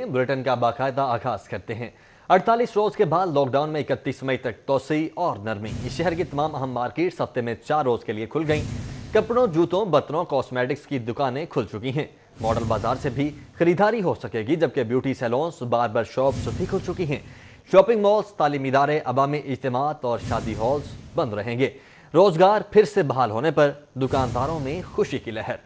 Bulletin का बाकायदा आगाज करते हैं। 48 रोज के बाद लॉकडाउन में 31 मई तक तोसी और नरमी। इस शहर की तमाम अहम मार्केट्स हफ्ते में 4 रोज के लिए खुल गईं। कपड़ों, जूतों, बर्तनों, कॉस्मेटिक्स की दुकानें खुल चुकी हैं। मॉडल बाजार से भी खरीदारी हो सकेगी, जबकि ब्यूटी सैलून्स, बार्बर शॉप्स भी खुल चुकी हैं। शॉपिंग मॉल्स, तालीमी इदारे, अवामी इज्तिमात और शादी हॉल्स बंद रहेंगे। रोजगार फिर से बहाल होने पर दुकानदारों में खुशी की लहर।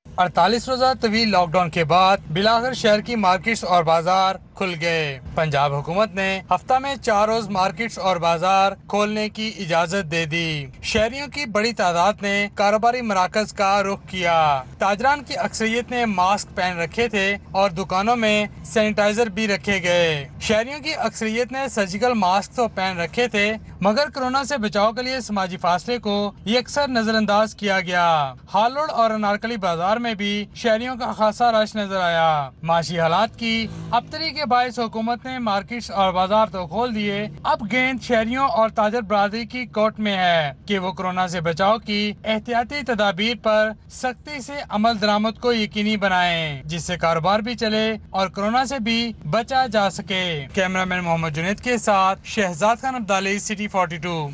48 रोजा तवील लॉकडाउन के बाद बिलाखिर शहर की मार्केट्स और बाजार खुल गए। पंजाब हुकूमत ने हफ्ता में 4 रोज मार्केट्स और बाजार खोलने की इजाजत दे दी। शहरियों की बड़ी तादाद ने कारोबारी मराकज का रुख किया। ताजरान की अक्सरियत ने मास्क पहन रखे थे और दुकानों में सैनिटाइजर भी रखे गए। शहरियों की अक्सरियत ने सर्जिकल मास्क तो पहन रखे थे, मगर कोरोना से बचाव के लिए समाजी फासले को यकसर नजरअंदाज किया गया। हाल रोड और अनारकली बाजार में भी शहरियों का खासा रश नजर आया। माशी हालात की अबतरी के बायस हुकूमत ने मार्केट्स और बाजार तो खोल दिए। अब गेंद शहरियों और ताजर बरादरी की कोर्ट में है कि वो कोरोना से बचाव की एहतियाती तदाबीर पर सख्ती से अमल दरामद को यकीनी बनाएं, जिससे कारोबार भी चले और कोरोना से भी बचा जा सके। कैमरामैन मोहम्मद जुनैद के साथ शहजाद खान अब्दाली, सिटी 42।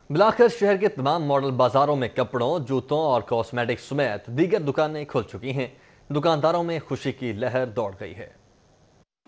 बिलाखिर शहर के तमाम मॉडल बाजारों में कपड़ों, जूतों और कॉस्मेटिक्स समेत दीगर दुकानें खुल चुकी हैं। दुकानदारों में खुशी की लहर दौड़ गई है।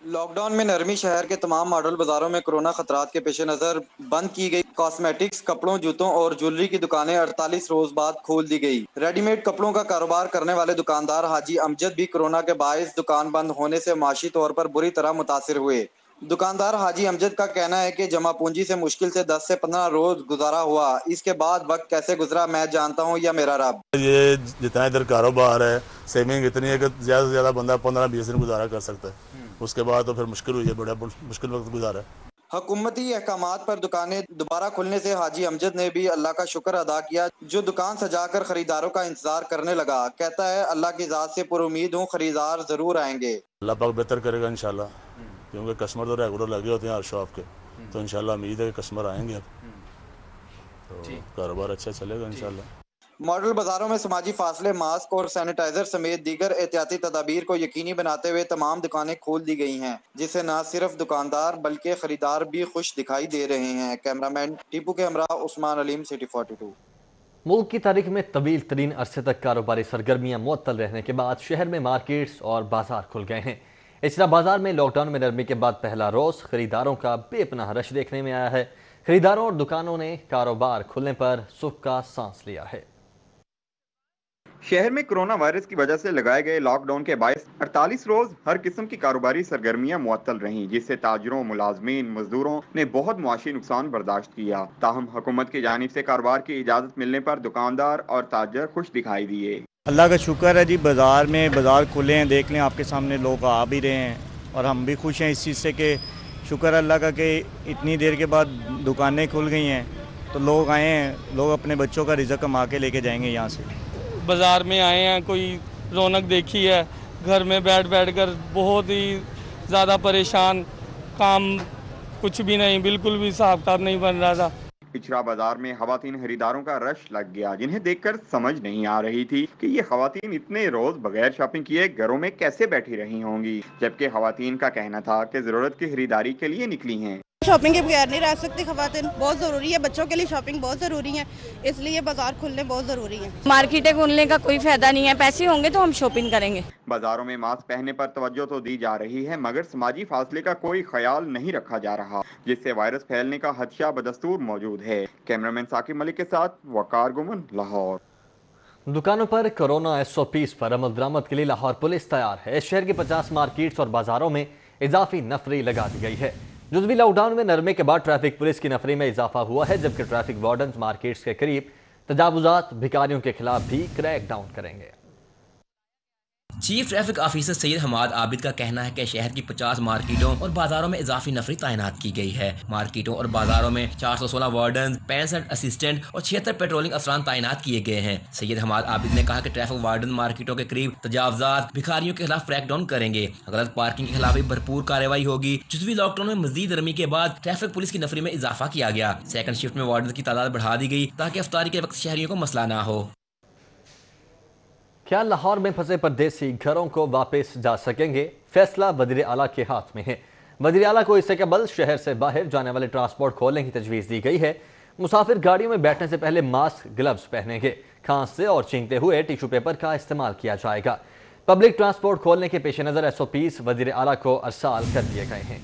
लॉकडाउन में नरमी। शहर के तमाम मॉडल बाजारों में कोरोना खतरात के पेश नज़र बंद की गई कॉस्मेटिक्स, कपड़ों, जूतों और ज्वेलरी की दुकानें 48 रोज बाद खोल दी गई। रेडीमेड कपड़ों का कारोबार करने वाले दुकानदार हाजी अमजद भी कोरोना के बायस दुकान बंद होने से माशी तौर पर बुरी तरह मुतासिर हुए। दुकानदार हाजी अमजद का कहना है कि जमा पूंजी से मुश्किल से 10 से 15 रोज गुजारा हुआ। इसके बाद वक्त कैसे गुजरा मैं जानता हूँ या मेरा रब। ये जितना इधर कारोबार है, सेविंग इतनी है कि ज्यादा से ज्यादा बंदा 15-20 दिन गुजारा कर सकता है। उसके बाद तो फिर मुश्किल हुई है, बड़ा मुश्किल वक्त गुजारा। हुकूमती अहकामात पर दुकानें दोबारा खुलने से हाजी अमजद ने भी अल्लाह का शुक्र अदा किया, जो दुकान सजाकर खरीदारों का इंतजार करने लगा। कहता है, अल्लाह की ज़ात से पुरुमीद हूँ, खरीदार जरूर आएंगे। अल्लाह पाक बेहतर करेगा इंशाल्लाह, क्योंकि कस्टमर तो रेगुलर लगे होते हैं हर शॉप के, तो इंशाल्लाह उम्मीद है कि कस्टमर आएंगे अब, तो कारोबार अच्छा चलेगा इंशाल्लाह। मॉडल बाजारों में समाजी फासले, मास्क और सैनिटाइजर समेत दीगर एहतियाती तदाबीर को यकीनी बनाते हुए तमाम दुकानें खोल दी गई हैं, जिससे न सिर्फ दुकानदार बल्कि खरीदार भी खुश दिखाई दे रहे हैं। कैमरामैन टीपू के हमरा उस्मान अलीम, सिटी 42। मुल्क की तारीख में तवील तरीन अरसे तक कारोबारी सरगर्मियां मुअत्तल रहने के बाद शहर में मार्केट्स और बाजार खुल गए हैं। इचरा बाजार में लॉकडाउन में नरमी के बाद पहला रोज खरीदारों का बेपनाह रश देखने में आया है। खरीदारों और दुकानों ने कारोबार खुलने पर सुख का सांस लिया है। शहर में कोरोना वायरस की वजह से लगाए गए लॉकडाउन के बायस 48 रोज हर किस्म की कारोबारी सरगर्मियां मुअत्तल रहीं, जिससे ताजरों, मुलाजमीन, मजदूरों ने बहुत मुआशी नुकसान बर्दाश्त किया। ताहम हुकूमत की जानिब से कारोबार की इजाजत मिलने पर दुकानदार और ताजर खुश दिखाई दिए। अल्लाह का शुक्र है जी, बाजार खुले हैं, देख लें आपके सामने लोग आ भी रहे हैं और हम भी खुश हैं इस चीज़ से कि शुक्र अल्लाह का कि इतनी देर के बाद दुकानें खुल गई हैं, तो लोग आए हैं, लोग अपने बच्चों का रिज़्क कमा के लेके जाएंगे यहाँ से। बाज़ार में आए हैं, कोई रौनक देखी है, घर में बैठ कर बहुत ही ज़्यादा परेशान, काम कुछ भी नहीं, बिल्कुल भी हिसाब किताब नहीं बन रहा था। पिछड़ा बाजार में खवातीन खरीदारों का रश लग गया, जिन्हें देखकर समझ नहीं आ रही थी कि ये खवातीन इतने रोज बगैर शॉपिंग किए घरों में कैसे बैठी रही होंगी, जबकि खवातीन का कहना था कि जरूरत की खरीदारी के लिए निकली हैं। शॉपिंग के बगैर नहीं रह सकती खवातीन, बहुत ज़रूरी है, बच्चों के लिए शॉपिंग बहुत ज़रूरी है, इसलिए बाजार खुलने बहुत ज़रूरी है। मार्केटें खुलने का कोई फायदा नहीं है, पैसे होंगे तो हम शॉपिंग करेंगे। बाजारों में मास्क पहनने पर तवज्जो तो दी जा रही है, मगर समाजी फासले का कोई ख्याल नहीं रखा जा रहा, जिससे वायरस फैलने का खदशा बदस्तूर मौजूद है। कैमरामैन साकिब मलिक के साथ वकार गुमन, लाहौर। दुकानों पर कोरोना SOPs पर अमल दरामद के लिए लाहौर पुलिस तैयार है। शहर के 50 मार्केट्स और बाजारों में इजाफी नफरी लगा दी गई है। जुज़वी लॉकडाउन में नरमे के बाद ट्रैफिक पुलिस की नफरी में इजाफा हुआ है, जबकि ट्रैफिक वार्डन मार्केट्स के करीब तजावुजात, भिखारियों के खिलाफ भी क्रैक डाउन करेंगे। Chief traffic officer Syed Hamad Abid का कहना है कि शहर की 50 मार्केटों और बाजारों में इजाफी नफरी तैनात की गई है। मार्केटों और बाजारों में 416 वार्डन, 65 असिस्टेंट और 76 पेट्रोलिंग अफसरान तैनात किए गए हैं। सैयद हमाद आबिद ने कहा कि ट्रैफिक वार्डन मार्केटों के करीब तजावजात, भिखारियों के खिलाफ क्रैकडाउन करेंगे। गलत पार्किंग के खिलाफ भी भरपूर कार्रवाई होगी। जुज़वी लॉकडाउन में मजीद नरमी के बाद ट्रैफिक पुलिस की नफरी में इजाफा किया गया। सेकंड शिफ्ट में वार्डन की तादाद बढ़ा दी गई ताकि अफ्तारी के वक्त शहरियों को मसला ना हो। क्या लाहौर में फंसे परदेसी घरों को वापस जा सकेंगे? फैसला वज़ीर आला के हाथ में है। वज़ीर आला को इससे कबल शहर से बाहर जाने वाले ट्रांसपोर्ट खोलने की तजवीज़ दी गई है। मुसाफिर गाड़ियों में बैठने से पहले मास्क, ग्लव्स पहनेंगे। खांसते और छींकते हुए टिश्यू पेपर का इस्तेमाल किया जाएगा। पब्लिक ट्रांसपोर्ट खोलने के पेश नज़र SOPs वज़ीर आला को अरसाल कर दिए गए हैं।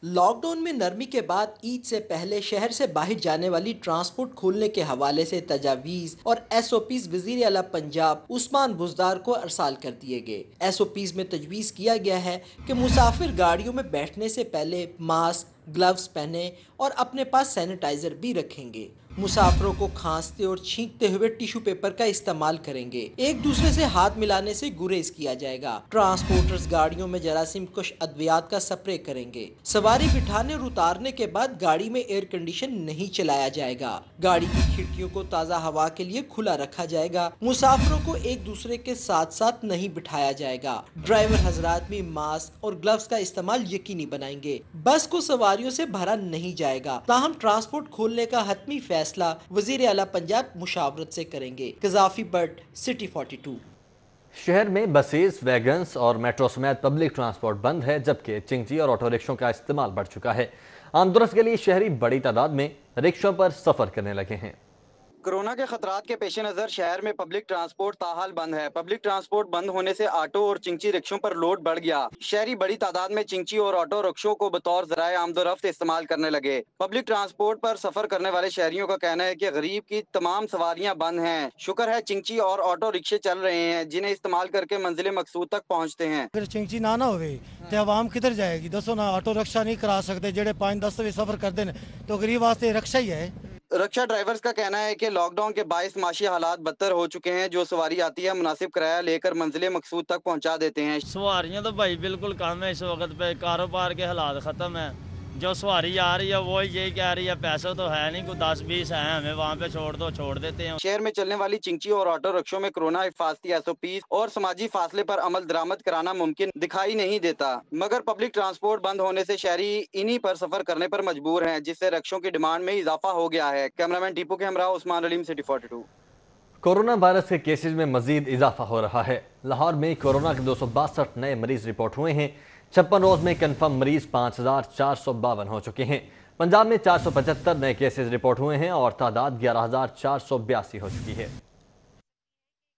लॉकडाउन में नरमी के बाद ईद से पहले शहर से बाहर जाने वाली ट्रांसपोर्ट खोलने के हवाले से तजावीज़ और SOPs वज़ीर आला पंजाब उस्मान बुज़दार को अरसाल कर दिए गए। SOPs में तजवीज़ किया गया है कि मुसाफिर गाड़ियों में बैठने से पहले मास्क, ग्लव्स पहने और अपने पास सैनिटाइजर भी रखेंगे। मुसाफिरों को खांसते और छींकते हुए टिश्यू पेपर का इस्तेमाल करेंगे। एक दूसरे से हाथ मिलाने से गुरेज किया जाएगा। ट्रांसपोर्टर्स गाड़ियों में जरासीम कुश अद्वियात का स्प्रे करेंगे। सवारी बिठाने और उतारने के बाद गाड़ी में एयर कंडीशन नहीं चलाया जाएगा। गाड़ी की खिड़कियों को ताज़ा हवा के लिए खुला रखा जाएगा। मुसाफिरों को एक दूसरे के साथ साथ नहीं बिठाया जाएगा। ड्राइवर हजरात भी मास्क और ग्लव्स का इस्तेमाल यकीनी बनाएंगे। बस को सवारियों से भरा नहीं जाएगा। ताहम ट्रांसपोर्ट खोलने का हतमी फैसला वज़ीर आला पंजाब मुशावरत से करेंगे। Gaddafi but, city 42। शहर में बसेस, वैगन्स और मेट्रो समेत पब्लिक ट्रांसपोर्ट बंद है, जबकि चिंची और ऑटो रिक्शों का इस्तेमाल बढ़ चुका है। आमदोरफ्त के लिए शहरी बड़ी तादाद में रिक्शों पर सफर करने लगे हैं। कोरोना के खतरात के पेश नज़र शहर में पब्लिक ट्रांसपोर्ट ताहाल बंद है। पब्लिक ट्रांसपोर्ट बंद होने से ऑटो और चिंची रिक्शों पर लोड बढ़ गया। शहरी बड़ी तादाद में चिंची और ऑटो रिक्शों को बतौर ज़राए आमदोरफ्त इस्तेमाल करने लगे। पब्लिक ट्रांसपोर्ट पर सफर करने वाले शहरियों का कहना है कि गरीब की तमाम सवारियां बंद हैं। शुक्र है चिंची और ऑटो रिक्शे चल रहे हैं, जिन्हें इस्तेमाल करके मंजिल मकसूद तक पहुँचते हैं। अगर चिंची ना होवे तो आवाम किधर जाएगी? दसो ना, ऑटो रिक्शा नहीं करा सकते जेडे 5-10 बजे सफर करते हैं, तो गरीब वास्ते रिक्शा ही है। रिक्शा ड्राइवर्स का कहना है कि लॉकडाउन के बायस माशी हालात बदतर हो चुके हैं। जो सवारी आती है मुनासिब किराया लेकर मंजिल मकसूद तक पहुंचा देते हैं। सवारियां तो भाई बिल्कुल कम है इस वक्त पे, कारोबार के हालात ख़त्म है। जो सवारी आ रही है वो यही कह रही है पैसे तो है नहीं, कोई 10-20 है, हमें वहाँ पे छोड़ दो, छोड़ देते हैं। शहर में चलने वाली चिंची और ऑटो रिक्शों में कोरोना हिफाजती SOPs और समाजी फासले पर अमल दरामद कराना मुमकिन दिखाई नहीं देता, मगर पब्लिक ट्रांसपोर्ट बंद होने से शहरी इन्हीं पर सफर करने पर मजबूर हैं, जिससे रिक्शों की डिमांड में इजाफा हो गया है। कैमरामैन टीपू के हमरा Usman Aleem, city 42। Corona virus के केसेज में मजीद इजाफा हो रहा है। लाहौर में कोरोना के 262 नए मरीज रिपोर्ट हुए हैं। 56 रोज में कन्फर्म मरीज 5452 हो चुके हैं। पंजाब में 475 नए केसेज रिपोर्ट हुए हैं और तादाद 11482 हो चुकी है।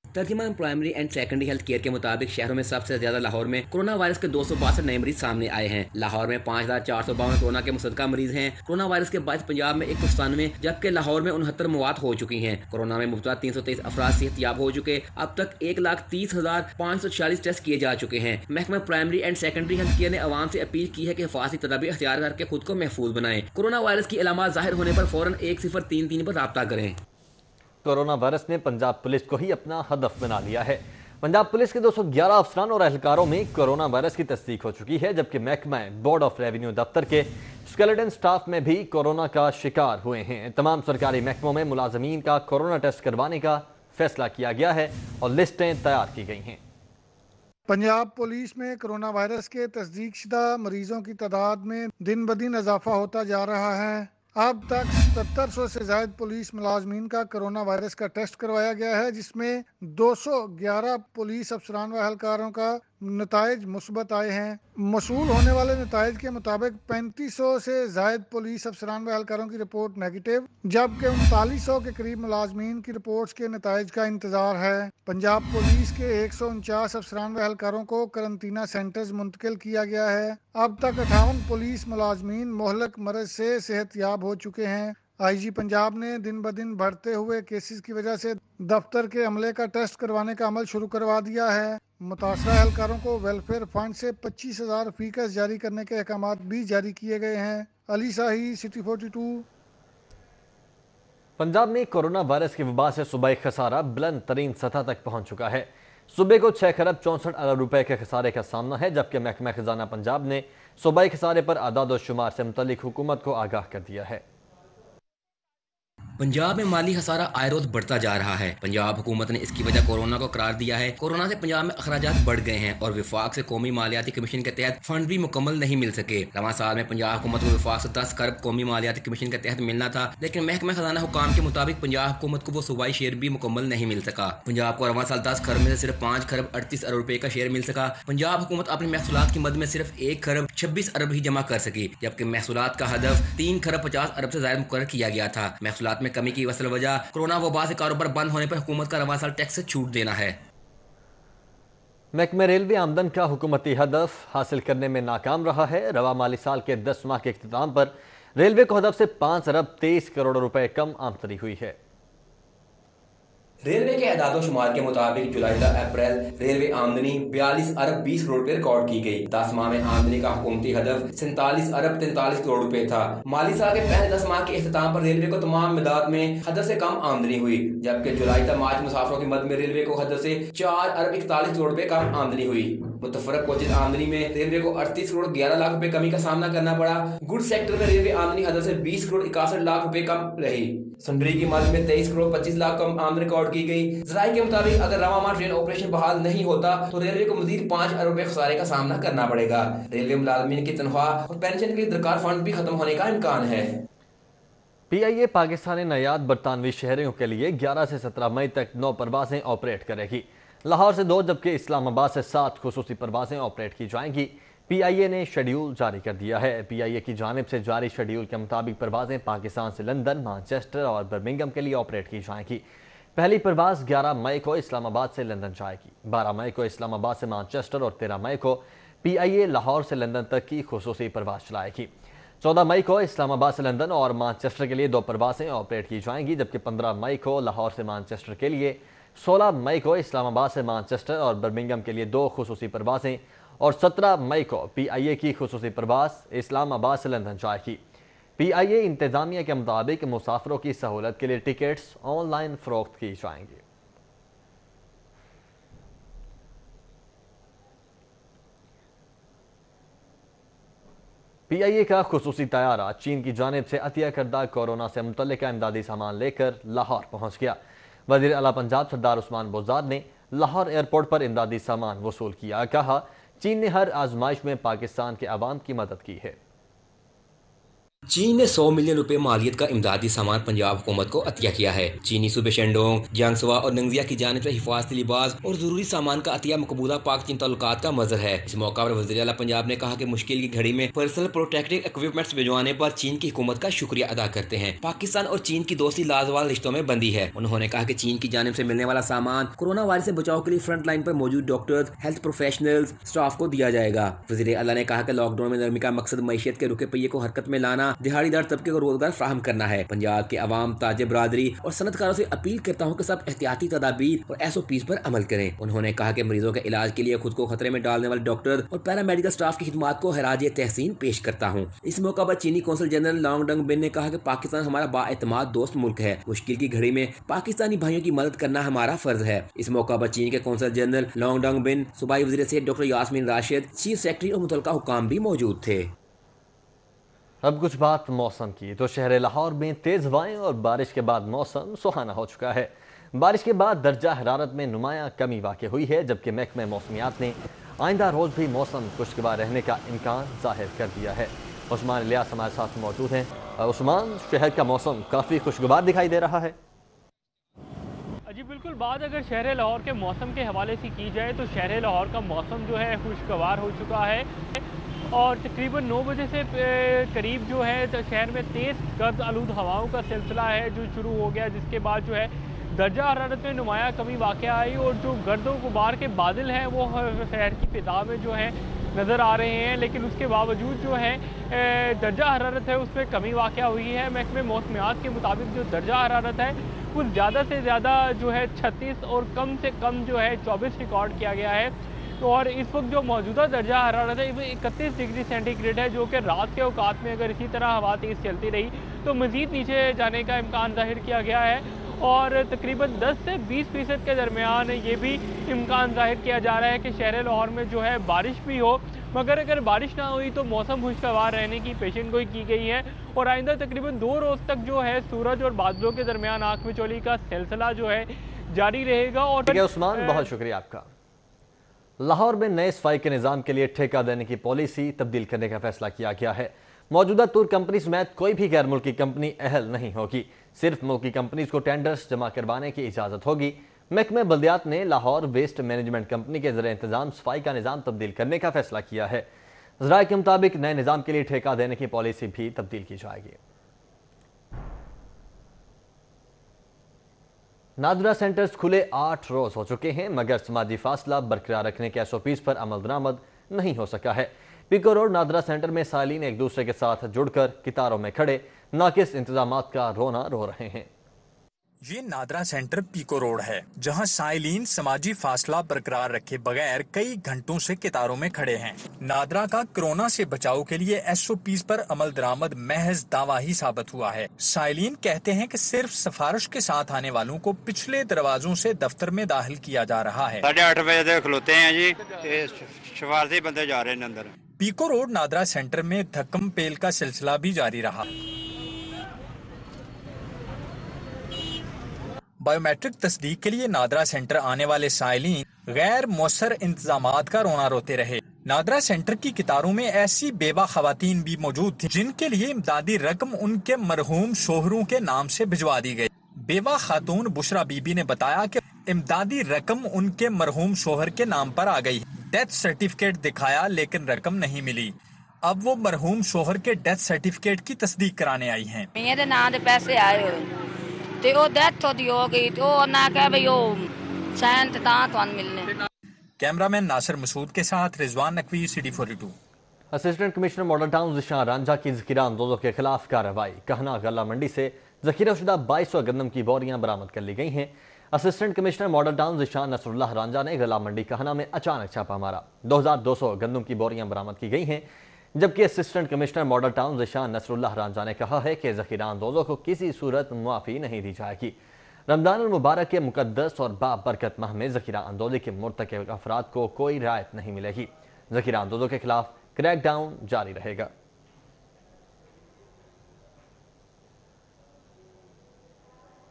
तर्जुमान primary and secondary health care के मुताबिक शहरों में सबसे ज्यादा लाहौर में कोरोना वायरस के 262 नए मरीज सामने आए हैं। लाहौर में 5452 कोरोना के मुसद्दका मरीज हैं। कोरोना वायरस के बाद पंजाब में 197, जबकि लाहौर में 69 मौत हो चुकी हैं। कोरोना में मुब्तला 323 अफराद सेहतयाब हो चुके। अब तक 1,30,546 टेस्ट किए जा चुके हैं। महकमा primary and secondary health care ने आवाम से अपील की है कि हिफाजती तदाबीर अख्तियार करके खुद को महफूज बनाएं। कोरोना वायरस की अलामत जाहिर होने पर फौरन 1033 पर राब्ता करें। कोरोना वायरस ने पंजाब पुलिस को ही अपना हदफ बना लिया है। पंजाब पुलिस के 211 अफसरान और एहलकारों में कोरोना वायरस की तस्दीक हो चुकी है, जबकि महकमा बोर्ड ऑफ रेवेन्यू दफ्तर के स्केलेटन स्टाफ में भी कोरोना का शिकार हुए हैं। तमाम सरकारी महकमों में मुलाजमीन का कोरोना टेस्ट करवाने का फैसला किया गया है और लिस्टें तैयार की गई हैं। पंजाब पुलिस में कोरोना वायरस के तस्दीक शुदा मरीजों की तादाद में दिन ब दिन इजाफा होता जा रहा है। अब तक 7700 से ज्यादा पुलिस मुलाजमीन का कोरोना वायरस का टेस्ट करवाया गया है, जिसमें 211 पुलिस अफसरान व एहलकारों का नताइज मुस्बत आए हैं। मसूल होने वाले नताइज के मुताबिक 3500 से ज्यादा पुलिस अफसरान व एहलकारों की रिपोर्ट नेगेटिव, जबकि 3900 के करीब मुलाजमीन की रिपोर्ट्स के नताइज का इंतजार है। पंजाब पुलिस के 149 अफसरान व एहलकारों को करंतना सेंटर्स मुंतकिल किया गया है। अब तक 58 पुलिस मुलाजमीन मोहलक मरज से सेहतयाब हो चुके हैं। IG पंजाब ने दिन ब दिन बढ़ते हुए केसेस की वजह से दफ्तर के अमले का टेस्ट करवाने का अमल शुरू करवा दिया है। मुतासरा एहलकारों को वेलफेयर फंड से 25,000 फीकस जारी करने के अहकाम भी जारी किए गए हैं। अली शाही, सिटी 42। पंजाब में कोरोना वायरस की वबा से सूबाई खसारा बुलंद तरीन सतह तक पहुंच चुका है। सूबे को 6 खरब 64 अरब रुपए के खसारे का सामना है, जबकि महकमा खजाना पंजाब ने सूबाई खसारे पर आदाद और शुमार से मुतल्लिक हुकूमत को आगाह कर दिया है। पंजाब में माली खसारा आए रोज बढ़ता जा रहा है। पंजाब हुकूमत ने इसकी वजह कोरोना को करार दिया है। कोरोना से पंजाब में अखराजात बढ़ गए हैं और विफाक से कौमी मालियाती कमीशन के तहत फंड भी मुकम्मल नहीं मिल सके। रवां साल में पंजाब हुकूमत को विफाक से 10 खरब कौमी मालियाती कमीशन के तहत मिलना था, लेकिन महकमा खजाना हुकाम के मुताबिक पंजाब हुकूमत को वो सूबाई शेयर भी मुकम्मल नहीं मिल सका। पंजाब को रवां साल 10 खरब में से सिर्फ 5 खरब 38 अरब रुपए का शेयर मिल सका। पंजाब हुकूमत अपनी महसूलात की मद में सिर्फ 1 खरब 26 अरब ही जमा कर सकी, जबकि महसूलात का हदफ 3 खरब 50 अरब से ज्यादा मुकर्रर किया गया था। महसूलात में कमी की असल वजह कोरोना वबा से कारोबार बंद होने पर हुकूमत का रवां साल टैक्स से छूट देना है। महकमा रेलवे आमदन का हुकूमती हदफ हासिल करने में नाकाम रहा है। रवा माली साल के 10 माह के इख्तिताम पर रेलवे को हदफ से 5 अरब 23 करोड़ रुपए कम आमदनी हुई है। रेलवे के एदादो शुमार के मुताबिक जुलाई से अप्रैल रेलवे आमदनी 42 अरब 20 करोड़ रुपए रिकॉर्ड की गई। 10 माह में आमदनी का हुकूमती हदफ 47 अरब 43 करोड़ रुपए था। माली साल के पहले 10 माह के इख्तिताम पर रेलवे को तमाम मिदाद में हदफ से कम आमदनी हुई, जबकि जुलाई तक मार्च मुसाफिरों की मद में रेलवे को हदफ से 4 अरब 41 करोड़ रुपए कम आमदनी हुई। मुतफरक कोचिज आमदनी में रेलवे को 38 करोड़ 11 लाख रुपए कमी का सामना करना पड़ा। गुड सेक्टर में रेलवे आमदनी हदफ से 20 करोड़ 61 लाख रुपए कम रही। सनडरी की मद में 23 करोड़ 25 लाख कम आमदनी रिकॉर्ड की गई। जराये के मुताबिक अगर रवां माह ट्रेन ऑपरेशन बहाल नहीं होता तो रेलवे को मजीद 5 अरब रुपए खसारे का सामना करना पड़ेगा। रेलवे मुलाजमीन की तनख्वाह और पेंशन के लिए दरकार फंड भी खत्म होने का इम्कान है। PIA पाकिस्तानी नयाद बरतानवी शहरियों के लिए 11 से 17 मई तक 9 परवाजें ऑपरेट करेगी। लाहौर से 2 जबकि इस्लामाबाद से 7 खुसूसी परवाजें ऑपरेट की जाएंगी। PIA ने शेड्यूल जारी कर दिया है। PIA की जानिब से जारी शेड्यूल के मुताबिक परवाजें पाकिस्तान से लंदन, मैनचेस्टर और बर्मिंघम के लिए ऑपरेट की जाएंगी। पहली परवाज 11 मई को इस्लामाबाद से लंदन जाएगी, 12 मई को इस्लामाबाद से मैनचेस्टर और 13 मई को PIA लाहौर से लंदन तक की खुसूसी परवाज चलाएगी। 14 मई को इस्लामाबाद से लंदन और मैनचेस्टर के लिए 2 परवाजें ऑपरेट की जाएंगी, जबकि 15 मई को लाहौर से मैनचेस्टर के लिए, 16 मई को इस्लामाबाद से मैनचेस्टर और बर्मिंघम के लिए 2 खुसूसी परवाजें और 17 मई को PIA की खुसूसी परवाज इस्लामाबाद से लंदन जाएगी। PIA इंतजामिया के मुताबिक मुसाफिरों की सहूलत के लिए टिकट्स ऑनलाइन फरोख्त की जाएंगी। PIA का खुसूसी तैयारा चीन की जानिब से अतिया करदा कोरोना से मुतल्लिका इमदादी सामान लेकर लाहौर पहुंच गया। वज़ीर आला पंजाब सरदार उस्मान बुज़दार ने लाहौर एयरपोर्ट पर इमदादी सामान वसूल किया। कहा, चीन ने हर आजमाइश में पाकिस्तान के अवाम की मदद की है। चीन ने 100 मिलियन रुपए मालियत का इमदादी सामान पंजाब हुकूमत को अतिया किया है। चीनी सूबे शेंडोंग, जियांगसुआ और नंगजिया की जानिब से हिफाजती लिबास और जरूरी सामान का अतिया मकबूला पाक चीन ताल्लुकात का मज़हर है। इस मौका पर वज़ीर आला पंजाब ने कहा कि मुश्किल की घड़ी में पर्सनल प्रोटेक्टिव इक्विपमेंट्स भिजवाने पर चीन की हुकूमत का शुक्रिया अदा करते हैं। पाकिस्तान और चीन की दोस्ती लाजवाल रिश्तों में बंधी है। उन्होंने कहा कि चीन की जानिब से मिलने वाला सामान कोरोना वायरस से बचाव के लिए फ्रंट लाइन पर मौजूद डॉक्टर्स, हेल्थ प्रोफेशनल्स, स्टाफ को दिया जाएगा। वज़ीर आला ने कहा कि लॉकडाउन में नरमी का मकसद मईशत के रुके पहिए को हरकत में लाना, दिहाड़ीदार तबके को रोजगार फ्राहम करना है। पंजाब के अवाम, ताजे बरादरी और सनतकारों से अपील करता हूँ कि सब एहतियाती तदाबीर और SOPs पर अमल करें। उन्होंने कहा कि मरीजों के इलाज के लिए खुद को खतरे में डालने वाले डॉक्टर और पैरामेडिकल स्टाफ की खिदमात को खराज तहसीन पेश करता हूँ। इस मौका पर चीनी कौंसल जनरल लॉन्ग डंग बिन ने कहा कि पाकिस्तान हमारा बाएतमाद दोस्त मुल्क है। मुश्किल की घड़ी में पाकिस्तानी भाइयों की मदद करना हमारा फर्ज है। इस मौका पर चीन के consul general Long Dingbin, सूबाई वज़ीर सेहत doctor Yasmin Rashid, chief secretary और मुतल्लिका हुकाम भी मौजूद थे। अब कुछ बात मौसम की, तो शहर लाहौर में तेज़ हवाएं और बारिश के बाद मौसम सुहाना हो चुका है। बारिश के बाद दर्जा हरारत में नुमायां कमी वाक़ हुई है, जबकि महकमे मौसमियात ने आइंदा रोज़ भी मौसम खुशगवार रहने का इम्कान ज़ाहिर कर दिया है। उस्मान इलियास हमारे साथ मौजूद हैं। उस्मान, शहर का मौसम काफ़ी खुशगवार दिखाई दे रहा है। जी बिल्कुल, बात अगर शहर लाहौर के मौसम के हवाले से की जाए तो शहर लाहौर का मौसम जो है खुशगवार हो चुका है और तकरीबन 9 बजे से करीब जो है तो शहर में तेज़ गर्द आलूद हवाओं का सिलसिला है जो शुरू हो गया, जिसके बाद जो है दर्जा हरारत में नुमाया कमी वाक़ आई और जो गर्दों गुबार के बादल हैं वो शहर की फिजा में जो है नज़र आ रहे हैं, लेकिन उसके बावजूद जो है दर्जा हरारत है उसमें कमी वाक़ हुई है। महकमे मौसमियात के मुताबिक जो दर्जा हरारत है वो ज़्यादा से ज़्यादा जो है 36 और कम से कम जो है 24 रिकॉर्ड किया गया है। तो और इस वक्त जो मौजूदा दर्जा हरारत है वो 31 डिग्री सेंटीग्रेड है, जो कि रात के औकात में अगर इसी तरह हवा तेज़ चलती रही तो मज़ीद नीचे जाने का इम्कान ज़ाहिर किया गया है और तकरीबन 10 से 20% के दरमियान ये भी इम्कान ज़ाहिर किया जा रहा है कि शहर लाहौर में जो है बारिश भी हो, मगर अगर बारिश ना हुई तो मौसम खुशगवार रहने की पेशन गोई की गई है। और आइंदा तकरीबन 2 रोज़ तक जो है सूरज और बादलों के दरमियान आँख मिचौली का सिलसिला जो है जारी रहेगा। और उस्मान, बहुत शुक्रिया आपका। लाहौर में नए सफाई के निज़ाम के लिए ठेका देने की पॉलिसी तब्दील करने का फैसला किया गया है। मौजूदा टूर कंपनी समेत कोई भी गैर मुल्की कंपनी अहल नहीं होगी। सिर्फ मुल्की कंपनीज को टेंडर्स जमा करवाने की इजाज़त होगी। महकमे बल्दियात ने लाहौर वेस्ट मैनेजमेंट कंपनी के ज़रिए इंतजाम सफाई का निज़ाम तब्दील करने का फैसला किया है। ज़राए के मुताबिक नए निज़ाम के लिए ठेका देने की पॉलिसी भी तब्दील की जाएगी। नादरा सेंटर्स खुले 8 रोज हो चुके हैं, मगर समाजी फासला बरकरार रखने के SOPs पर अमल दरामद नहीं हो सका है। पीको रोड नादरा सेंटर में साइलिन एक दूसरे के साथ जुड़कर कितारों में खड़े नाकिस इंतजामात का रोना रो रहे हैं। ये नादरा सेंटर पीको रोड है, जहां साइलिन समाजी फासला बरकरार रखे बगैर कई घंटों से कितारों में खड़े हैं। नादरा का कोरोना से बचाव के लिए SOPs पर अमल दरामद महज दावा ही साबित हुआ है। साइलिन कहते हैं कि सिर्फ सिफारिश के साथ आने वालों को पिछले दरवाजों से दफ्तर में दाखिल किया जा रहा है। 8:30 बजे तक खलोते हैं जी, सिफारशी बंदे जा रहे हैं अंदर। पीको रोड नादरा सेंटर में धक्कम पेल का सिलसिला भी जारी रहा। बायोमेट्रिक तस्दीक के लिए नादरा सेंटर आने वाले साइलिन गैर मौसर इंतजामात का रोना रोते रहे। नादरा सेंटर की कितारों में ऐसी बेवा खवातीन भी मौजूद थी जिनके लिए इमदादी रकम उनके मरहूम शोहरों के नाम से भिजवा दी गई। बेवा खातून बुशरा बीबी ने बताया कि इमदादी रकम उनके मरहूम शोहर के नाम पर आ गई। डेथ सर्टिफिकेट दिखाया लेकिन रकम नहीं मिली। अब वो मरहूम शोहर के डेथ सर्टिफिकेट की तस्दीक कराने आई हैं। मेरे नाम दे पैसे आए ते ओ डेथ हो गई तो ना कह भाई ओ सैन तो मिलने। कैमरामैन नासिर मसूद के साथ Rizwan Naqvi, CD42। Assistant commissioner Model Town Zeeshan Ranjha की ज़ख़ीरा अंदोज़ों के खिलाफ कार्रवाई। कहना गल्ला मंडी से ज़ख़ीराशुदा 2200 गंदम की बोरियां बरामद कर ली गई हैं। Assistant commissioner Model Town Zeeshan Nasrullah Ranjha ने गल्ला मंडी कहना में अचानक छापा मारा। 2200 गंदम की बोरियां बरामद की गई हैं, जबकि assistant commissioner Model Town Zeeshan Nasrullah Ranjha ने कहा है कि ज़ख़ीरा अंदोज़ों को किसी सूरत मुआफ़ी नहीं दी जाएगी। रमज़ान मुबारक के मुक़द्दस और बाबरकत माह में ज़ख़ीरा अंदोज़ी के मुर्तकिब अफराद को कोई रियायत नहीं मिलेगी। ज़ख़ीरा अंदोज़ों के खिलाफ क्रैकडाउन जारी रहेगा।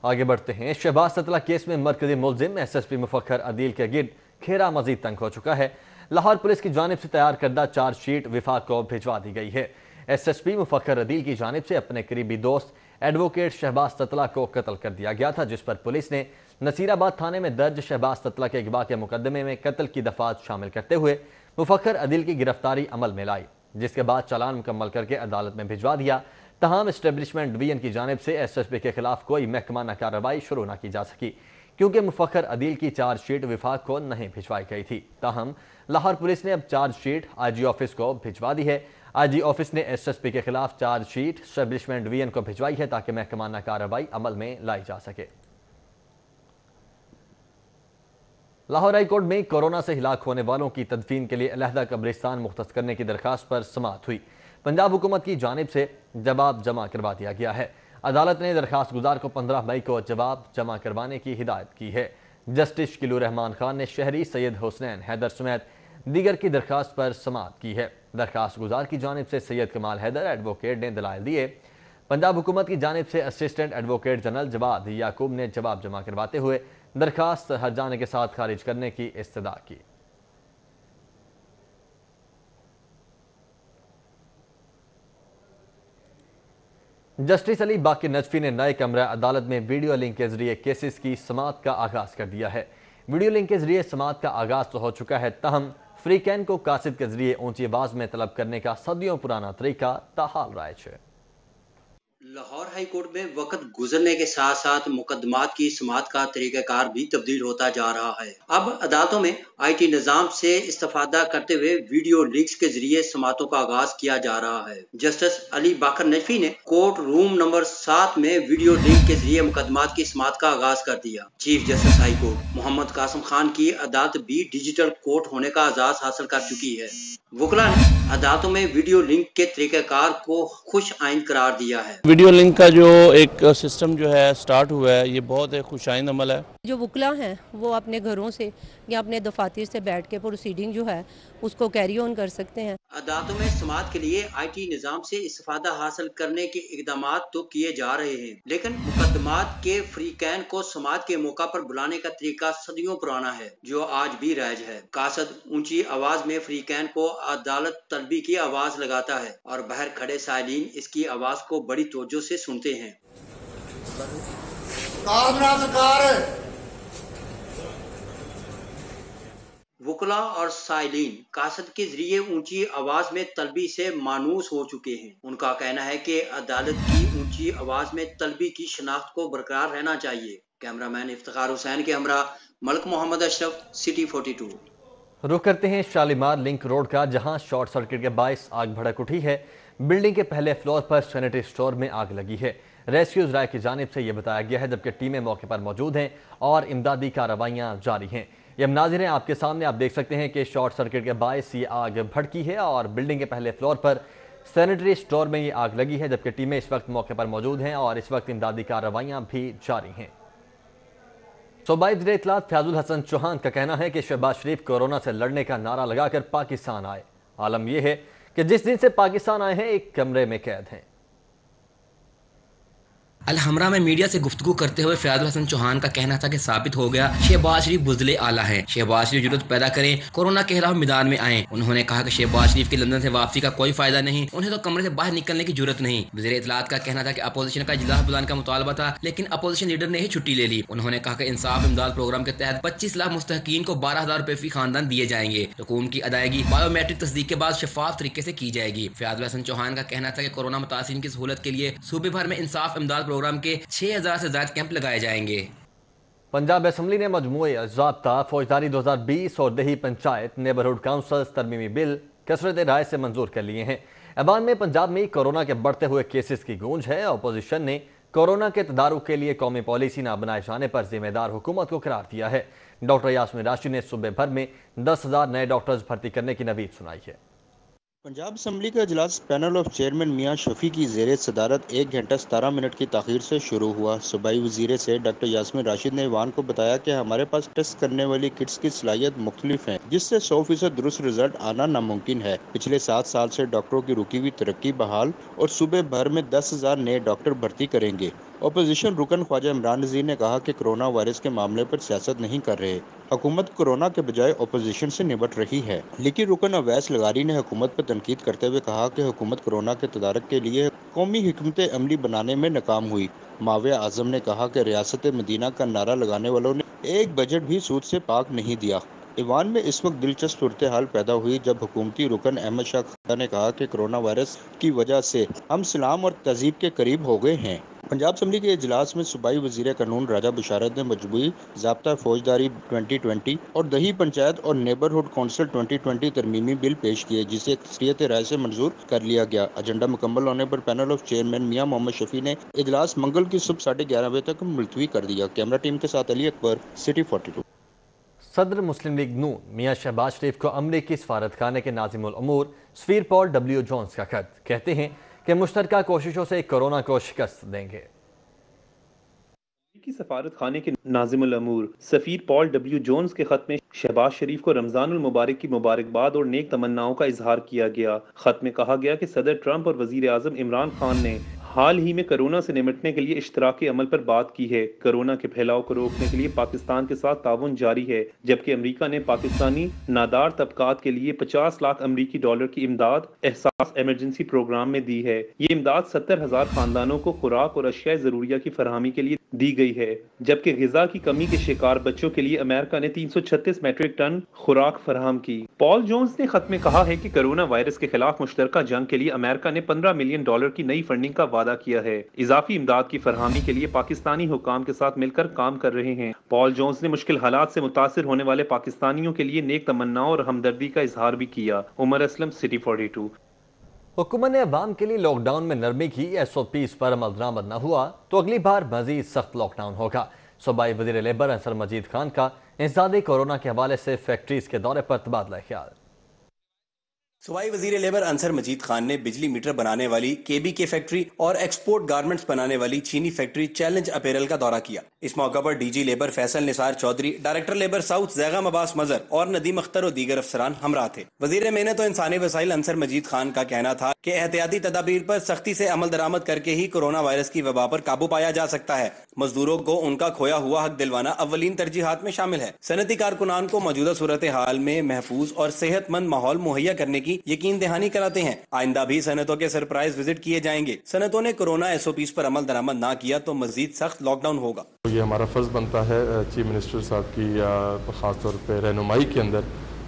आगे बढ़ते हैं। शहबाज सतला केस में मरकजी मुलजिम SSP मुफक्खर अदील के गिर्द घेरा मजीद तंग हो चुका है। लाहौर पुलिस की जानिब से तैयार करदा चार्जशीट विफाक को भिजवा दी गई है। SSP मुफक्खर अदील की जानिब से अपने करीबी दोस्त एडवोकेट शहबाज सतला को कत्ल कर दिया गया था, जिस पर पुलिस ने नसीराबाद थाने में दर्ज शहबाज सतला के अगवा के मुकदमे में कत्ल की दफात शामिल करते हुए मुफक्खर अदील की गिरफ्तारी अमल में लाई, जिसके बाद चालान मुकम्मल करके अदालत में भिजवा दिया। तमाम एस्टेब्लिशमेंट डिवीजन की जानिब से SSP के खिलाफ कोई महकमाना कार्रवाई शुरू न की जा सकी, क्योंकि मुफक्खर अदील की चार्जशीट विफाक को नहीं भिजवाई गई थी। ताहम लाहौर पुलिस ने अब चार्जशीट IG ऑफिस को भिजवा दी है। IG ऑफिस ने SSP के खिलाफ चार्जशीट एस्टेब्लिशमेंट डिवीजन को भिजवाई है ताकि महकमाना कार्रवाई अमल में लाई जा सके। लाहौर हाई कोर्ट में कोरोना से हिलाक होने वालों की तदफीन के लिए अलहदा कब्रिस्तान मुख्तस करने की दरखास्त पर समाअत हुई। पंजाब हुकूमत की जानिब से जवाब जमा करवा दिया गया है। अदालत ने दरखास्त गुजार को 15 मई को जवाब जमा करवाने की हिदायत की है। जस्टिस शकीलुर रहमान खान ने शहरी सैयद हुसनैन हैदर समेत दीगर की दरखास्त पर समाअत की है। दरखास्त गुजार की जानिब से सैयद कमाल हैदर एडवोकेट ने दलाइल दिए। पंजाब हुकूमत की जानिब से असिस्टेंट एडवोकेट जनरल जवाद याकूब ने जवाब जमा करवाते हुए दरखास्त हर्जाने के साथ खारिज करने की इस्तदा की। जस्टिस अली बाकी नजफी ने नए कमरा अदालत में वीडियो लिंक के जरिए केसेस की समाअत का आगाज कर दिया है। वीडियो लिंक के जरिए समाअत का आगाज तो हो चुका है, तहम फ्रीकैन को कासिद के जरिए ऊंची आवाज में तलब करने का सदियों पुराना तरीका ताहाल राइज है। लाहौर हाई कोर्ट में वक्त गुजरने के साथ साथ मुकदमात की समाअत का तरीक़ाकार भी तब्दील होता जा रहा है। अब अदालतों में IT निज़ाम से इस्तेफादा करते हुए वीडियो लिंक्स के जरिए समाअतों का आगाज किया जा रहा है। जस्टिस अली बाकर नजफी ने कोर्ट रूम नंबर 7 में वीडियो लिंक के जरिए मुकदमात की समाअत का आगाज कर दिया। Chief justice high court Muhammad Qasim Khan की अदालत भी डिजिटल कोर्ट होने का एजाज हासिल कर चुकी है। वकला ने अदालतों में वीडियो लिंक के तरीक़ाकार को खुश आइन करार दिया है। वीडियो लिंक का जो एक सिस्टम जो है स्टार्ट हुआ है, ये बहुत एक खुशाइंद अमल है। जो वकला हैं वो अपने घरों से या अपने दफातर से बैठ के प्रोसीडिंग जो है उसको कैरी ऑन कर सकते हैं। अदालतों में समाअत के लिए IT निज़ाम से इस्तेफादा हासिल करने के इकदामात तो किए जा रहे हैं, लेकिन मुकदमात के फ्रीकैन को समाअत के मौका पर बुलाने का तरीका सदियों पुराना है, जो आज भी राइज है। कासद ऊंची आवाज में फ्रीकैन को अदालत तलबी की आवाज लगाता है और बाहर खड़े साइलिन इसकी आवाज को बड़ी तवज्जो से सुनते हैं। वकला और साइलिन कासद के जरिए ऊंची आवाज में तलबी से मानूस हो चुके हैं। उनका कहना है कि अदालत की ऊंची आवाज में तलबी की शनाख्त को बरकरार रहना चाहिए। कैमरामैन इफ्तिखार हुसैन के हमरा मलक मोहम्मद अशरफ, सिटी 42। रुख करते हैं शालीमार लिंक रोड का, जहां शॉर्ट सर्किट के बायस आग भड़क उठी है। बिल्डिंग के पहले फ्लोर पर सैनिटरी स्टोर में आग लगी है। रेस्क्यूज राय की जानिब से यह बताया गया है, जबकि टीमें मौके पर मौजूद हैं और इमदादी कार्रवाइयां जारी हैं। ये मनाज़िर हैं आपके सामने, आप देख सकते हैं कि शॉर्ट सर्किट के बायस ये आग भड़की है और बिल्डिंग के पहले फ्लोर पर सैनिटरी स्टोर में ये आग लगी है, जबकि टीमें इस वक्त मौके पर मौजूद हैं और इस वक्त इमदादी कार्रवाइयां भी जारी हैं। सूबाई वज़ीर इत्तलात फयाजुल हसन चौहान का कहना है कि शहबाज शरीफ कोरोना से लड़ने का नारा लगाकर पाकिस्तान आए। आलम यह है कि जिस दिन से पाकिस्तान आए हैं एक कमरे में कैद हैं। अलहमरा में मीडिया से गुफ्तगू करते हुए फयाजुल हसन चौहान का कहना था कि साबित हो गया शहबाज शरीफ बुज़दिल आला है। शहबाज शरीफ जरूरत पैदा करें, कोरोना के खिलाफ मैदान में आए। उन्होंने कहा कि शहबाज शरीफ की लंदन से वापसी का कोई फायदा नहीं, उन्हें तो कमरे से बाहर निकलने की जरूरत नहीं। वज़ीर इत्तलात का कहना था कि अपोजिशन का इजलास बुलाने का मुतालबा था, लेकिन अपोजिशन लीडर ने ही छुट्टी ले ली। उन्होंने कहा कि इंसाफ इमदाद प्रोग्राम के तहत 25 लाख मुस्तहकीन को 12,000 रुपए फी खानदान दिए जाएंगे। रकूम की अदायगी बायोमेट्रिक तस्दीक के बाद शफाफ तरीके से की जाएगी। फयाजुल हसन चौहान का कहना था कि कोरोना मुतासिरीन की सहूलत के लिए सूबे भर में इंसाफ इमदाद प्रोग्राम के 6,000 से ज्यादा कैंप लगाए जाएंगे। पंजाब असम्बली ने मजमूए ज़ाब्ता फौजदारी 2020 और दही पंचायत नेबरहुड काउंसिल्स तरमीमी बिल कसरत राय से मंजूर कर लिए हैं। ऐवान में पंजाब में कोरोना के बढ़ते हुए केसेस की गूंज है। अपोजिशन ने कोरोना के तदारुक के लिए कौमी पॉलिसी न बनाए जाने पर जिम्मेदार हुकूमत को करार दिया है। डॉक्टर यास्मीन राशिद ने सूबे भर में 10,000 नए डॉक्टर्स भर्ती करने की नवीद सुनाई है। पंजाब असम्बली का इजलास पैनल ऑफ चेयरमैन मियां शफी की ज़ेरे सदारत 1 घंटा 17 मिनट की ताख़ीर से शुरू हुआ। सूबाई वज़ीर से डॉक्टर यास्मीन राशिद ने ईवान को बताया कि हमारे पास टेस्ट करने वाली किट्स की सलाहियत मुख्तलिफ है, जिससे 100% दुरुस्त रिजल्ट आना नामुमकिन है। पिछले 7 साल से डॉक्टरों की रुकी हुई तरक्की बहाल और सूबे भर में 10,000 नए डॉक्टर भर्ती करेंगे। अपोजिशन रुकन ख्वाजा इमरान नज़ीर ने कहा कि कोरोना वायरस के मामले पर सियासत नहीं कर रहे, हुकूमत कोरोना के बजाय अपोजिशन से निपट रही है। लेकिन रुकन अवैस लगारी ने हुकूमत पर तनकीद करते हुए कहा कि हुकूमत कोरोना के तदारक के लिए कौमी हिकमत अमली बनाने में नाकाम हुई। मावे आजम ने कहा कि रियासत मदीना का नारा लगाने वालों ने एक बजट भी सूद से पाक नहीं दिया। ईवान में इस वक्त दिलचस्प सूरत हाल पैदा हुई जब हुकूमती रुकन अहमद शाह खान ने कहा कि कोरोना वायरस की वजह से हम सलाम और तहजीब के करीब हो गए हैं। पंजाब असम्बली के इजलास में सूबाई वज़ीर कानून राजा बशारत ने मजमूई ज़ाब्ता फौजदारी 2020 और दही पंचायत और नेबरहुड काउंसिल 2020 तरमीमी बिल पेश किए, जिसे अक्सरियत राय से मंजूर कर लिया गया। एजेंडा मुकम्मल होने पर पैनल ऑफ चेयरमैन मियां मोहम्मद शफी ने इजलास मंगल की सुबह 11:30 बजे तक मुलतवी कर दिया। कैमरा टीम के साथ अली अकबर, सिटी 42। सदर मुस्लिम लीग नून मियां शहबाज शरीफ को अमरीकी सफारतखाने के नाज़िमुल उमूर सफीर पॉल डब्ल्यू जोन्स का खत, कहते हैं कि मुश्तरका कोशिशों से कोरोना को शिकस्त देंगे। अमरीकी सफारत खाने के नाज़िमुल उमूर सफीर पॉल डब्ल्यू जोन्स के खत में शहबाज शरीफ को रमजानुल मुबारक की मुबारकबाद और नेक तमन्नाओं का इजहार किया गया। खत में कहा गया कि सदर ट्रंप और वजीर आजम इमरान खान ने हाल ही में कोरोना से निपटने के लिए इश्तराकी अमल पर बात की है। कोरोना के फैलाव को रोकने के लिए पाकिस्तान के साथ ताउन जारी है, जबकि अमेरिका ने पाकिस्तानी नादार तबकात के लिए 50 लाख अमेरिकी डॉलर की इमदाद एहसास इमरजेंसी प्रोग्राम में दी है। ये इमदाद 70,000 खानदानों को खुराक और अशिया ज़रूरिया की फरहमी के लिए दी गई है, जबकि ग़िज़ा की कमी के शिकार बच्चों के लिए अमेरिका ने 336 मेट्रिक टन खुराक फराहम की। पॉल जोन्स ने खत में कहा है कि कोरोना वायरस के खिलाफ मुश्तरका जंग के लिए अमेरिका ने $15 मिलियन की नई फंडिंग का वादा किया है। इजाफी इमदाद की फरहमी के लिए पाकिस्तानी हुकाम के साथ मिलकर काम कर रहे हैं। पॉल जोन्स ने मुश्किल हालात से मुतासिर होने वाले पाकिस्तानियों के लिए नेक तमन्नाओं और हमदर्दी का इजहार भी किया। उमर असलम, सिटी 42। हुकूमत ने अवाम के लिए लॉकडाउन में नरमी की। SOPs पर अमल दरामद न हुआ तो अगली बार मजीद सख्त लॉकडाउन होगा। सूबाई वज़ीर लेबर अंसर मजीद खान का इंसदादी कोरोना के हवाले से फैक्ट्रीज के दौरे पर तबादला ख्याल। صوبائی وزیر لیبر انصر مجید خان نے بجلی میٹر بنانے والی کے بی کے فیکٹری اور ایکسپورٹ گارمنٹس بنانے والی چینی فیکٹری چیلنج اپیرل کا دورہ کیا۔ اس موقع پر ڈی جی لیبر فیصل نثار چودھری، ڈائریکٹر لیبر ساؤتھ زیغام عباس مظہر اور ندیم اختر و دیگر افسران ہمراہ تھے۔ وزیر محنت و انسانی وسائل انصر مجید خان کا کہنا تھا کہ احتیاطی تدابیر پر سختی سے عمل درآمد کر کے ہی کورونا وائرس کی وبا پر قابو پایا جا سکتا ہے۔ مزدوروں کو ان کا کھویا ہوا حق دلوانا اولین ترجیحات میں شامل ہے۔ صنعتی کارکنان کو موجودہ صورتحال میں محفوظ اور صحت مند ماحول مہیا کرنے کی یقین دہانی کراتے ہیں۔ آئندہ بھی صنعتوں کے سرپرائز وزٹ کیے جائیں گے۔ صنعتوں نے کورونا ایس او پیز پر عمل درآمد نہ کیا تو مزید سخت لاک ڈاؤن ہوگا۔ یہ ہمارا فرض بنتا ہے چیف منسٹر صاحب کی خاص طور پہ رہنمائی کے اندر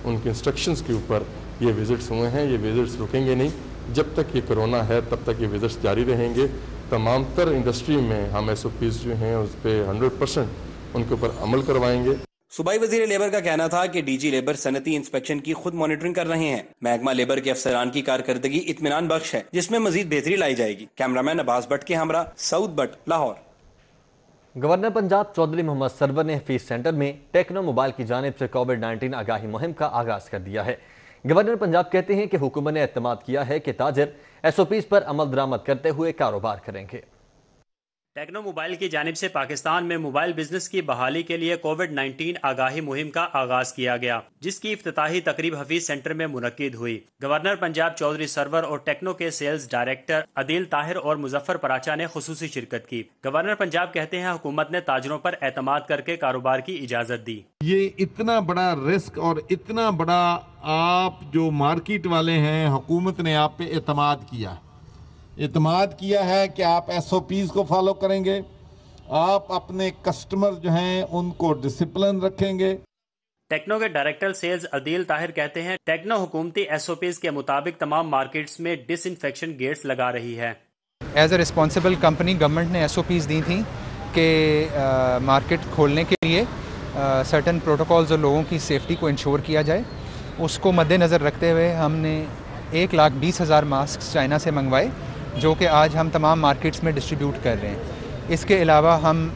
ان کے انسٹرکشنز کے اوپر یہ وزٹس ہوئے ہیں۔ یہ وزٹس رکیں گے نہیں، جب تک یہ کرونا ہے تب تک یہ وزٹس جاری رہیں گے۔ تمام تر انڈسٹری میں ہم ایس او پیز جو ہیں اس پہ 100% ان کے اوپر عمل کروائیں گے۔ صوبائی وزیر لیبر کا کہنا تھا کہ ڈی جی لیبر صنعتی انسپیکشن کی خود مانیٹرنگ کر رہے ہیں۔ محکمہ لیبر کے افسران کی کارکردگی اطمینان بخش ہے، جس میں مزید بہتری لائی جائے گی۔ کیمرامین عباس بٹ کے ہمراہ سعود بٹ، لاہور۔ گورنر پنجاب چودھری محمد سرور نے حفیظ سینٹر میں ٹیکنو موبائل کی جانب سے کووڈ-19 آگاہی مہم کا آغاز کر دیا ہے۔ گورنر پنجاب کہتے ہیں کہ حکومت نے اعتماد کیا ہے کہ تاجر ایس او پیز پر عمل درآمد کرتے ہوئے کاروبار کریں گے۔ ٹیکنو موبائل کی جانب سے پاکستان میں موبائل بزنس کی بحالی کے لیے کووڈ-19 آگاہی مہم کا آغاز کیا گیا، جس کی افتتاحی تقریب حفیظ سینٹر میں منعقد ہوئی۔ گورنر پنجاب چودھری سرور اور ٹیکنو کے سیلز ڈائریکٹر عدیل طاہر اور مظفر پراچا نے خصوصی شرکت کی۔ گورنر پنجاب کہتے ہیں حکومت نے تاجروں پر اعتماد کر کے کاروبار کی اجازت دی۔ یہ اتنا بڑا رسک اور اتنا بڑا آپ جو مارکیٹ والے ہیں، حکومت نے آپ پہ اعتماد کیا ہے کہ آپ ایس او پیز کو فالو کریں گے، آپ اپنے کسٹمر جو ہیں ان کو ڈسپلن رکھیں گے۔ ٹیکنو کے ڈائریکٹر سیلز عدیل طاہر کہتے ہیں ٹیکنو حکومتی ایس او پیز کے مطابق تمام مارکیٹس میں ڈس انفیکشن گیٹس لگا رہی ہے۔ As a responsible company government نے ایس او پیز دی تھیں کہ مارکیٹ کھولنے کے لیے سرٹن پروٹوکولز اور لوگوں کی سیفٹی کو انشور کیا جائے۔ اس کو مد نظر رکھتے ہوئے ہم نے 1,20,000 ماسک چائنا سے منگوائے، جو کہ آج ہم تمام مارکیٹس میں ڈسٹریبیوٹ کر رہے ہیں۔ اس کے علاوہ ہم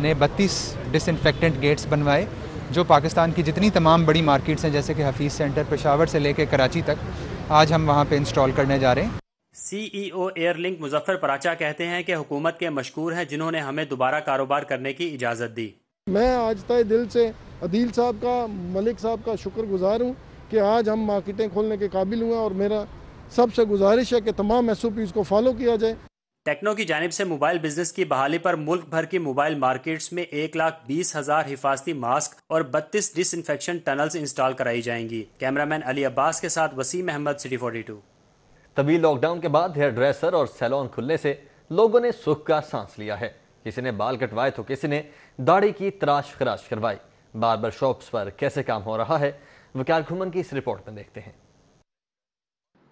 نے 32 ڈس انفیکٹنٹ گیٹس بنوائے جو پاکستان کی جتنی تمام بڑی مارکیٹس ہیں جیسے کہ حفیظ سینٹر پشاور سے لے کے کراچی تک، آج ہم وہاں پہ انسٹال کرنے جا رہے ہیں۔ سی ای او ایئر لنک مظفر پراچا کہتے ہیں کہ حکومت کے مشکور ہیں جنہوں نے ہمیں دوبارہ کاروبار کرنے کی اجازت دی۔ میں آج تہ دل سے عدیل صاحب کا، ملک صاحب کا شکر گزار ہوں کہ آج ہم مارکیٹیں کھولنے کے قابل ہوئے، اور میرا سب سے گزارش ہے کہ تمام ایس او پیز کو فالو کیا جائے۔ ٹیکنو کی جانب سے موبائل بزنس کی بحالی پر ملک بھر کی موبائل مارکیٹس میں 1,20,000 حفاظتی ماسک اور 32 ڈس انفیکشن ٹنلز انسٹال کرائی جائیں گی۔ کیمرامین علی عباس کے ساتھ وسیم احمد، سٹی 42۔ طویل لاک ڈاؤن کے بعد ہیئر ڈریسر اور سیلون کھلنے سے لوگوں نے سکھ کا سانس لیا ہے۔ کسی نے بال کٹوائے تو کسی نے داڑھی کی تراش خراش کروائی۔ باربر شاپس پر کیسے کام ہو رہا ہے، وقار گھمن کی اس رپورٹ میں دیکھتے ہیں۔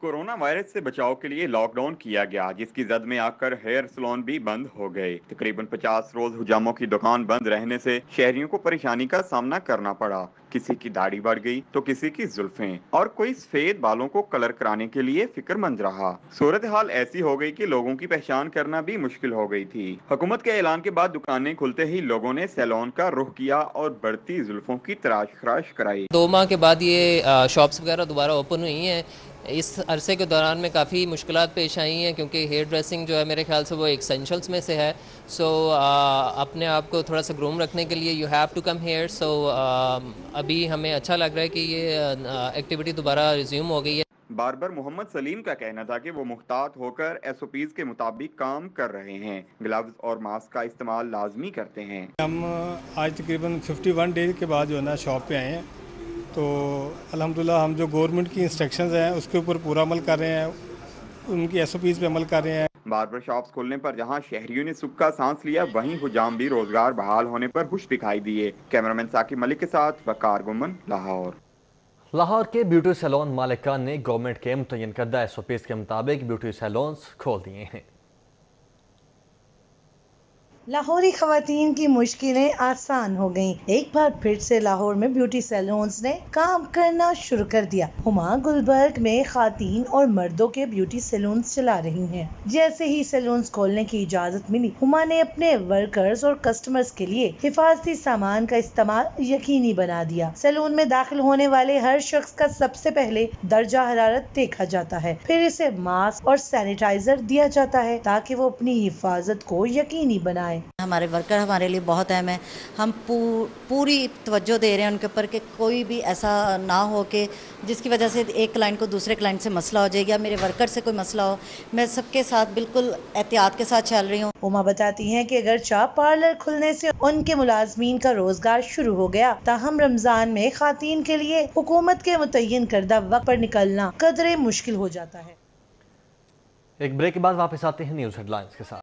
کورونا وائرس سے بچاؤ کے لیے لاک ڈاؤن کیا گیا، جس کی زد میں آ کر ہیئر سلون بھی بند ہو گئے۔ تقریباً 50 روز حجاموں کی دکان بند رہنے سے شہریوں کو پریشانی کا سامنا کرنا پڑا۔ کسی کی داڑھی بڑھ گئی تو کسی کی زلفیں، اور کوئی سفید بالوں کو کلر کرانے کے لیے فکر مند رہا۔ صورتحال ایسی ہو گئی کہ لوگوں کی پہچان کرنا بھی مشکل ہو گئی تھی۔ حکومت کے اعلان کے بعد دکانیں کھلتے ہی لوگوں نے سیلون کا رخ کیا اور بڑھتی زلفوں کی تراش خراش کرائی۔ 2 ماہ کے بعد یہ شاپس وغیرہ دوبارہ اوپن ہوئی ہیں۔ اس عرصے کے دوران میں کافی مشکلات پیش آئی ہیں، کیونکہ ہیئر ڈریسنگ جو ہے میرے خیال سے وہ ایسینشلس میں سے ہے۔ سو اپنے آپ کو تھوڑا سا گروم رکھنے کے لیے you have to come here. So ابھی ہمیں اچھا لگ رہا ہے کہ یہ ایکٹیویٹی دوبارہ ریزیوم ہو گئی ہے۔ باربر محمد سلیم کا کہنا تھا کہ وہ محتاط ہو کر ایس او پیز کے مطابق کام کر رہے ہیں، گلوز اور ماسک کا استعمال لازمی کرتے ہیں۔ ہم آج تقریباً 51 ڈیز کے بعد جو ہے نا شاپ پہ آئے ہیں، تو الحمدللہ ہم جو گورنمنٹ کی انسٹرکشنز ہیں اس کے اوپر پورا عمل کر رہے ہیں، ان کی ایس او پیز پہ عمل کر رہے ہیں۔ باربر شاپس کھولنے پر جہاں شہریوں نے سکھ کا سانس لیا، وہیں حجام بھی روزگار بحال ہونے پر خوش دکھائی دیے۔ کیمرامین ثاقب ملک کے ساتھ وقار گمن، لاہور۔ لاہور کے بیوٹی سیلون مالکان نے گورنمنٹ کے متعین کردہ ایس او پیز کے مطابق بیوٹی سیلونز کھول دیے ہیں۔ लाहौरी खवातीन की मुश्किलें आसान हो गईं। एक बार फिर से लाहौर में ब्यूटी सैलून्स ने काम करना शुरू कर दिया। हुमा गुलबर्ग में खातीन और मर्दों के ब्यूटी सैलून्स चला रही हैं। जैसे ही सैलून्स खोलने की इजाजत मिली, हुमा ने अपने वर्कर्स और कस्टमर्स के लिए हिफाजती सामान का इस्तेमाल यकीनी बना दिया। सैलून में दाखिल होने वाले हर शख्स का सबसे पहले दर्जा हरारत देखा जाता है, फिर इसे मास्क और सैनिटाइजर दिया जाता है ताकि वो अपनी हिफाजत को यकीनी बनाए। हमारे वर्कर हमारे लिए बहुत अहम है। हम पूरी तवज्जो दे रहे हैं उनके ऊपर कि कोई भी ऐसा ना हो कि जिसकी वजह से एक क्लाइंट को दूसरे क्लाइंट से मसला हो जाएगा, मेरे वर्कर से कोई मसला हो। मैं सबके साथ बिल्कुल एहतियात के साथ चल रही हूँ। उमा बताती हैं कि अगर चा पार्लर खुलने से उनके मुलाजमीन का रोजगार शुरू हो गया, ताहम रमजान में खातीन के लिए हुकूमत के मुतय्यन करदा वक्त पर निकलना कदरे मुश्किल हो जाता है। एक ब्रेक के बाद वापस आते हैं न्यूज हेडलाइंस के साथ।